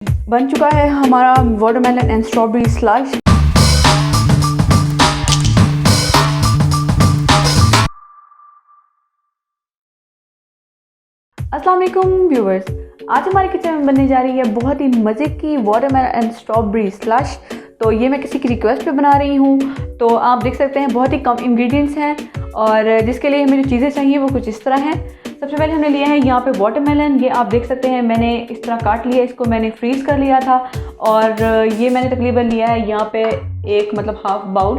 बन चुका है हमारा वाटरमेलन एंड स्ट्रॉबेरी स्लश। अस्सलाम वालेकुम व्यूवर्स, आज हमारे किचन में बनने जा रही है बहुत ही मज़े की वाटरमेलन एंड स्ट्रॉबेरी स्लश। तो ये मैं किसी की रिक्वेस्ट पे बना रही हूँ। तो आप देख सकते हैं बहुत ही कम इंग्रेडिएंट्स हैं और जिसके लिए हमें जो चीज़ें चाहिए वो कुछ इस तरह हैं। सबसे पहले हमने लिया है यहाँ पे वाटरमेलन। ये आप देख सकते हैं मैंने इस तरह काट लिया, इसको मैंने फ्रीज़ कर लिया था और ये मैंने तकरीबन लिया है यहाँ पे एक मतलब हाफ बाउल।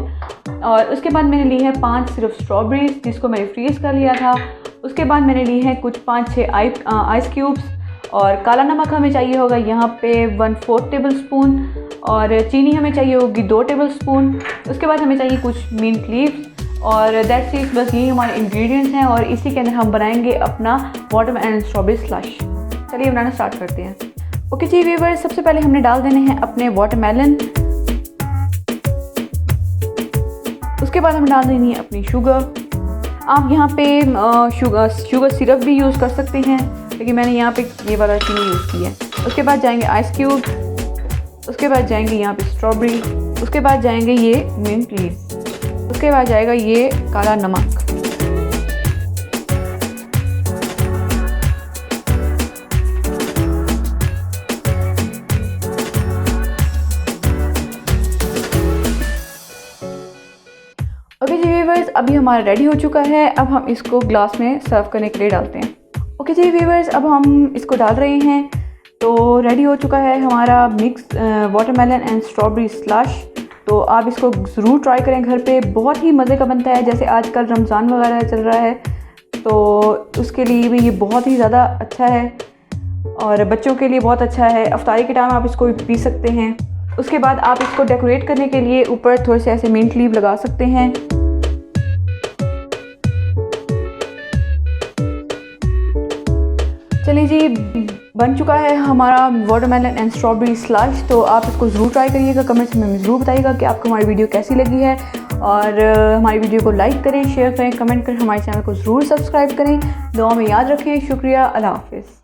और उसके बाद मैंने ली है 5 सिर्फ स्ट्रॉबेरीज जिसको मैंने फ्रीज़ कर लिया था। उसके बाद मैंने ली है कुछ 5-6 आइस क्यूब्स और काला नमक हमें चाहिए होगा यहाँ पे 1/4 टेबल स्पून और चीनी हमें चाहिए होगी 2 टेबल स्पून। उसके बाद हमें चाहिए कुछ मिंट लीव्स और दैट्स इट। बस यही हमारे इंग्रेडिएंट्स हैं और इसी के अंदर हम बनाएंगे अपना वाटरमेलन एंड स्ट्रॉबेरी स्लश। चलिए बनाना स्टार्ट करते हैं। ओके जी व्यूअर्स, सबसे पहले हमने डाल देने हैं अपने वाटरमेलन। उसके बाद हम डाल देनी है अपनी शुगर। आप यहाँ पे शुगर सिरप भी यूज़ कर सकते हैं, लेकिन मैंने यहाँ पे ये वाला चीनी यूज़ की है। उसके बाद जाएंगे आइस क्यूब, उसके बाद जाएंगे यहाँ पे स्ट्रॉबेरी, उसके बाद जाएंगे ये मिंट लीव्स, उसके बाद जाएगा ये काला नमक। ओके जी व्यूअर्स, अभी हमारा रेडी हो चुका है। अब हम इसको ग्लास में सर्व करने के लिए डालते हैं। ओके जी व्यूअर्स, अब हम इसको डाल रहे हैं। तो रेडी हो चुका है हमारा mix watermelon and strawberry slush. तो आप इसको ज़रूर ट्राई करें घर पे, बहुत ही मज़े का बनता है। जैसे आजकल रमज़ान वगैरह चल रहा है तो उसके लिए भी ये बहुत ही ज़्यादा अच्छा है और बच्चों के लिए बहुत अच्छा है। अफ्तारी के टाइम आप इसको पी सकते हैं। उसके बाद आप इसको डेकोरेट करने के लिए ऊपर थोड़े से ऐसे मिंट लीव लगा सकते हैं। चलिए जी, बन चुका है हमारा वाटरमेलन एंड स्ट्रॉबेरी स्लश। तो आप इसको ज़रूर ट्राई करिएगा। कमेंट्स में ज़रूर बताइएगा कि आपको हमारी वीडियो कैसी लगी है और हमारी वीडियो को लाइक करें, शेयर करें, कमेंट करें, हमारे चैनल को ज़रूर सब्सक्राइब करें। दुआ में याद रखें। शुक्रिया, अल्लाह हाफ़िज़।